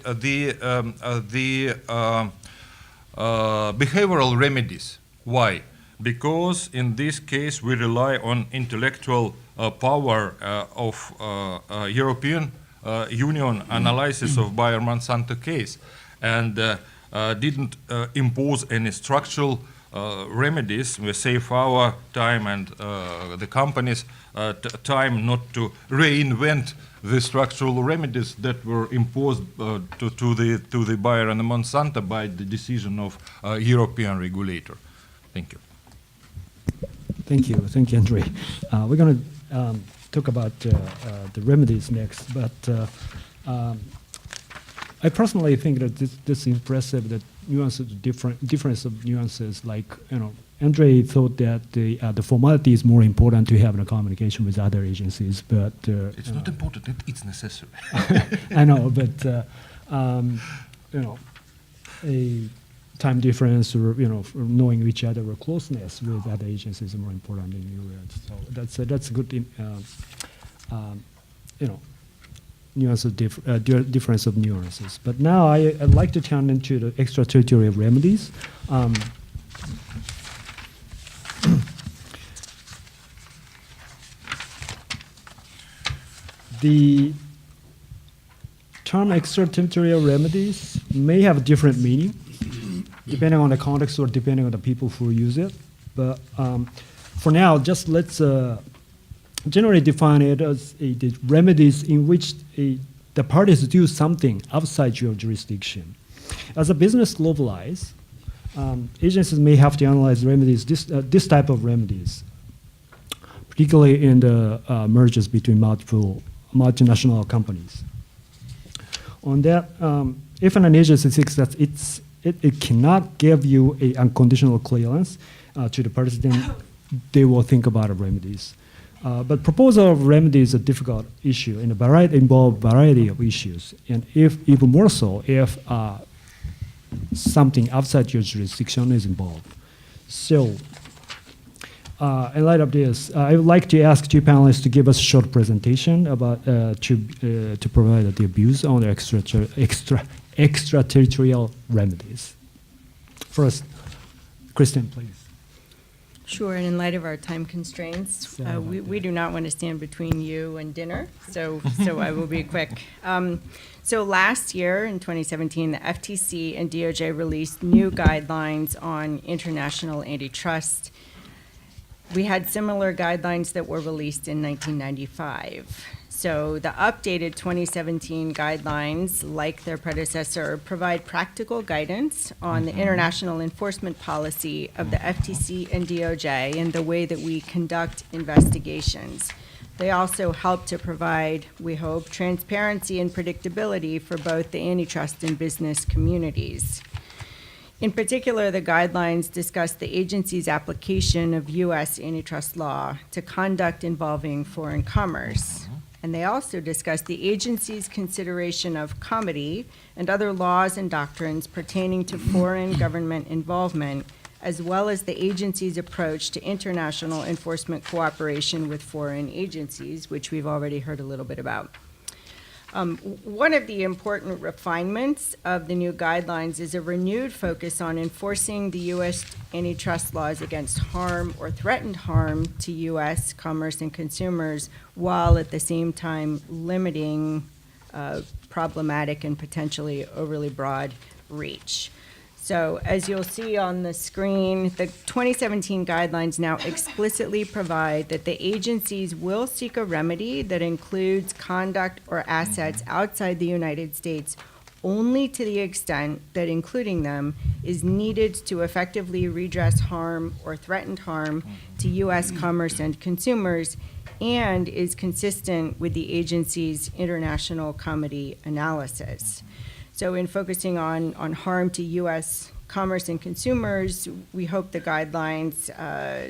behavioral remedies. Why? Because in this case we rely on intellectual power of European Union analysis of Bayer-Monsanto case, and didn't impose any structural remedies. We save our time and the companies' time not to reinvent the structural remedies that were imposed to the Bayer and the Monsanto by the decision of European regulator. Thank you. Thank you, Andrey. We're going to talk about the remedies next, but I personally think that this is impressive, that difference of nuances. Like, Andrey thought that the formality is more important to have a communication with other agencies, but it's not important. It's necessary. I know, but a time difference, or knowing each other or closeness with other agencies is more important in your words. So that's a good nuance of difference of nuances. But now I'd like to turn into the extraterritorial remedies. The term extraterritorial remedies may have different meaning depending on the context or depending on the people who use it. But for now, just let's generally define it as the remedies in which the parties do something outside your jurisdiction. As a business globalizes, agencies may have to analyze remedies, this type of remedies, particularly in the mergers between multinational companies. On that, if an agency thinks that it cannot give you an unconditional clearance to the parties, then they will think about remedies. But proposal of remedies is a difficult issue, and involve a variety of issues. And even more so, if something outside your jurisdiction is involved. So, in light of this, I would like to ask 2 panelists to give us a short presentation about to provide the views on the extraterritorial remedies. First, Kristen, please. Sure, and in light of our time constraints, we do not want to stand between you and dinner, so I will be quick. So last year, in 2017, the FTC and DOJ released new guidelines on international antitrust. We had similar guidelines that were released in 1995. So the updated 2017 guidelines, like their predecessor, provide practical guidance on the international enforcement policy of the FTC and DOJ and the way that we conduct investigations. They also help to provide, we hope, transparency and predictability for both the antitrust and business communities. In particular, the guidelines discuss the agency's application of U.S. antitrust law to conduct involving foreign commerce. And they also discuss the agency's consideration of comity and other laws and doctrines pertaining to foreign government involvement, as well as the agency's approach to international enforcement cooperation with foreign agencies, which we've already heard a little bit about. One of the important refinements of the new guidelines is a renewed focus on enforcing the U.S. antitrust laws against harm or threatened harm to U.S. commerce and consumers, while at the same time limiting problematic and potentially overly broad reach. So as you'll see on the screen, the 2017 guidelines now explicitly provide that the agencies will seek a remedy that includes conduct or assets outside the United States only to the extent that including them is needed to effectively redress harm or threatened harm to U.S. commerce and consumers, and is consistent with the agency's international comedy analysis. So in focusing on harm to U.S. commerce and consumers, we hope the guidelines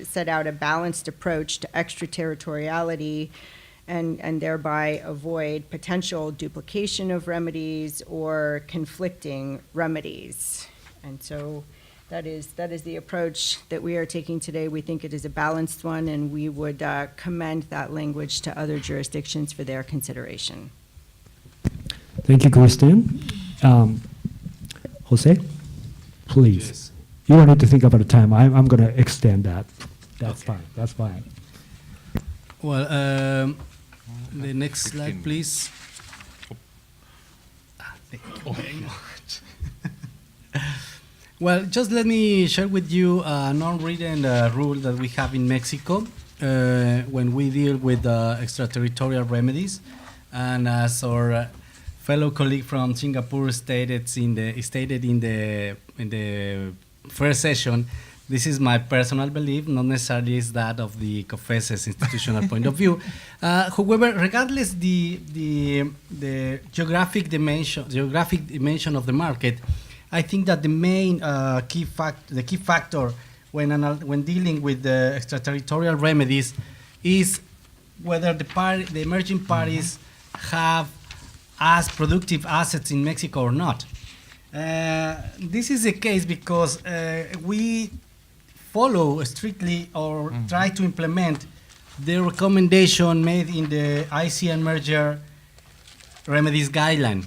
set out a balanced approach to extraterritoriality and thereby avoid potential duplication of remedies or conflicting remedies. And so that is the approach that we are taking today. We think it is a balanced one, and we would commend that language to other jurisdictions for their consideration. Thank you, Christine. Jose, please. Yes. You don't need to think about the time. I'm going to extend that. That's fine. That's fine. Well, the next slide, please. Thank you very much. Well, just let me share with you a non-written rule that we have in Mexico when we deal with extraterritorial remedies. And as our fellow colleague from Singapore stated in the first session, this is my personal belief, not necessarily is that of the COFECE's institutional point of view. However, regardless the geographic dimension of the market, I think that the main key factor when dealing with the extraterritorial remedies is whether the emerging parties have as productive assets in Mexico or not. This is the case because we follow strictly or try to implement the recommendation made in the ICN Merger Remedies Guideline.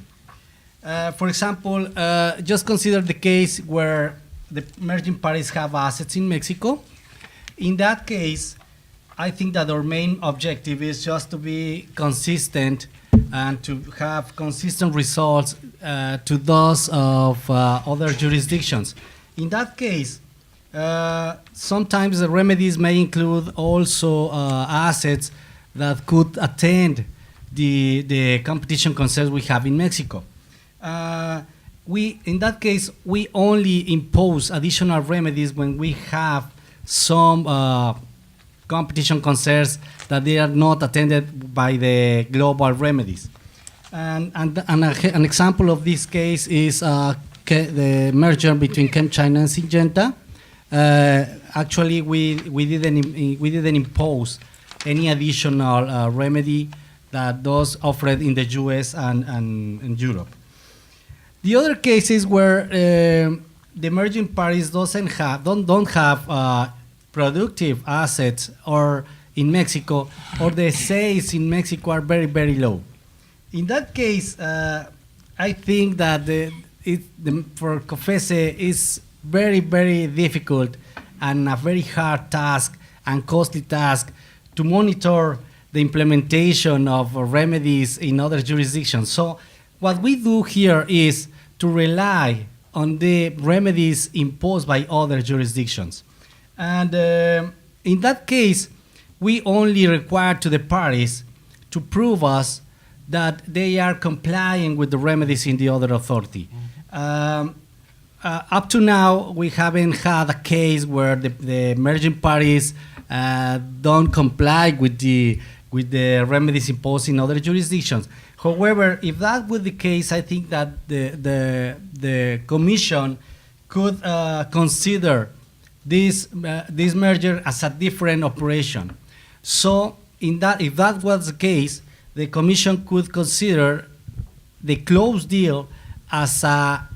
For example, just consider the case where the emerging parties have assets in Mexico. In that case, I think that our main objective is just to be consistent and to have consistent results to those of other jurisdictions. In that case, sometimes the remedies may include also assets that could attend the competition concerns we have in Mexico. In that case, we only impose additional remedies when we have some competition concerns that they are not attended by the global remedies. And an example of this case is the merger between ChemChina and Syngenta. Actually, we didn't impose any additional remedy that those offered in the US and Europe. The other cases where the emerging parties don't have productive assets or in Mexico, or the sales in Mexico are very, very low. In that case, I think that for COFECE is very, very difficult and a very hard task and costly task to monitor the implementation of remedies in other jurisdictions. So what we do here is to rely on the remedies imposed by other jurisdictions. And in that case, we only require to the parties to prove us that they are complying with the remedies in the other authority. Up to now, we haven't had a case where the emerging parties don't comply with the remedies imposed in other jurisdictions. However, if that were the case, I think that the Commission could consider this merger as a different operation. So, if that was the case, the Commission could consider the closed deal as a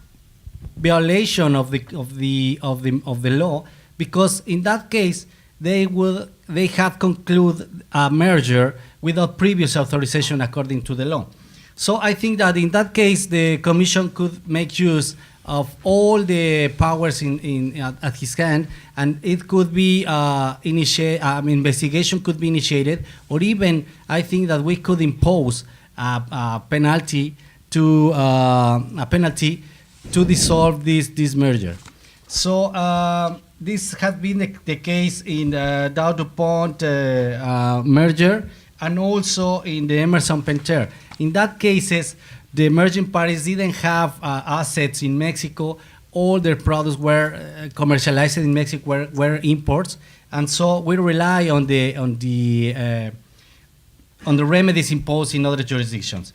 violation of the law, because in that case they have concluded a merger without previous authorization according to the law. So I think that in that case, the Commission could make use of all the powers at his hand, and it could be investigation could be initiated, or even I think that we could impose a penalty to dissolve this merger. So this has been the case in the Dow DuPont merger, and also in the Emerson Pentair. In that cases, the merging parties didn't have assets in Mexico. All their products were commercialized in Mexico, were imports, and so we rely on the remedies imposed in other jurisdictions.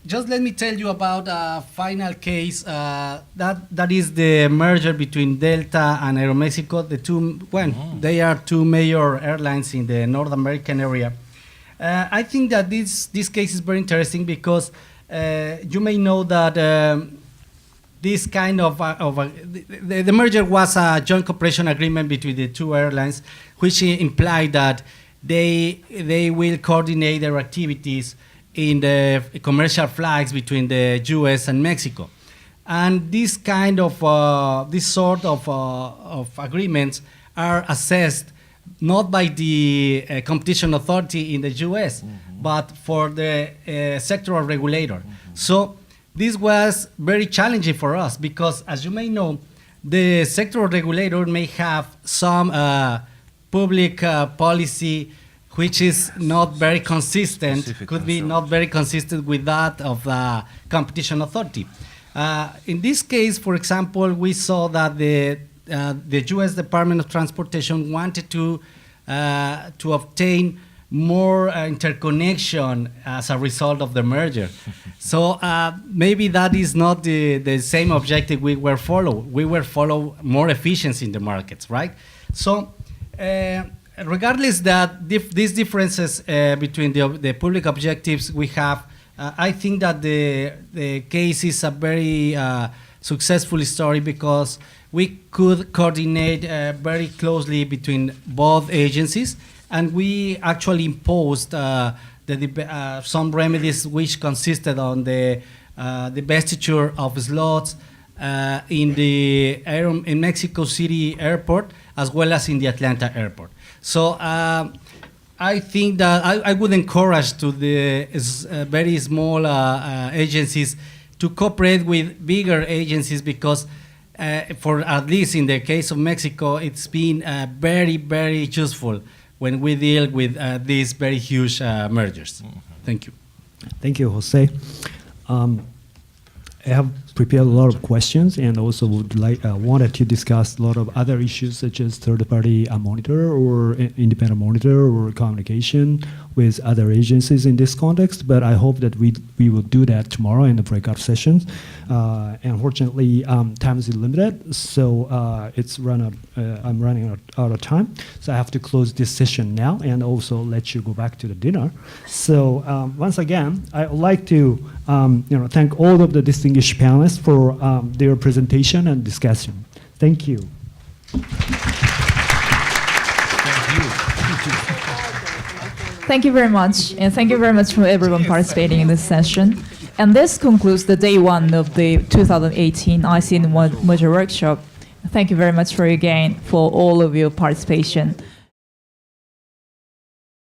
Just let me tell you about a final case that is the merger between Delta and Aeromexico. They are two major airlines in the North American area. I think that this case is very interesting because you may know that this kind of the merger was a joint cooperation agreement between the two airlines, which implied that they will coordinate their activities in the commercial flights between the U.S. and Mexico. And this sort of agreements are assessed not by the competition authority in the U.S., but for the sectoral regulator. So this was very challenging for us because, as you may know, the sectoral regulator may have some public policy which is not very consistent, not very consistent with that of the competition authority. In this case, for example, we saw that the U.S. Department of Transportation wanted to obtain more interconnection as a result of the merger. So maybe that is not the same objective we were follow. We were follow more efficiency in the markets, right? So regardless that these differences between the public objectives we have, I think that the case is a very successful story because we could coordinate very closely between both agencies, and we actually imposed some remedies which consisted on the divestiture of slots in Mexico City Airport as well as in the Atlanta Airport. So I think that I would encourage to the very small agencies to cooperate with bigger agencies because for at least in the case of Mexico, it's been very, very useful when we deal with these very huge mergers. Thank you. Thank you, Jose. I have prepared a lot of questions and also wanted to discuss a lot of other issues such as third-party monitor or independent monitor or communication with other agencies in this context, but I hope that we will do that tomorrow in the breakout sessions. Unfortunately, time is limited, so I'm running out of time, so I have to close this session now and also let you go back to the dinner. So once again, I would like to thank all of the distinguished panelists for their presentation and discussion. Thank you. Thank you very much, and thank you very much for everyone participating in this session. And this concludes the day one of the 2018 ICN Merger Workshop. Thank you very much for all of your participation.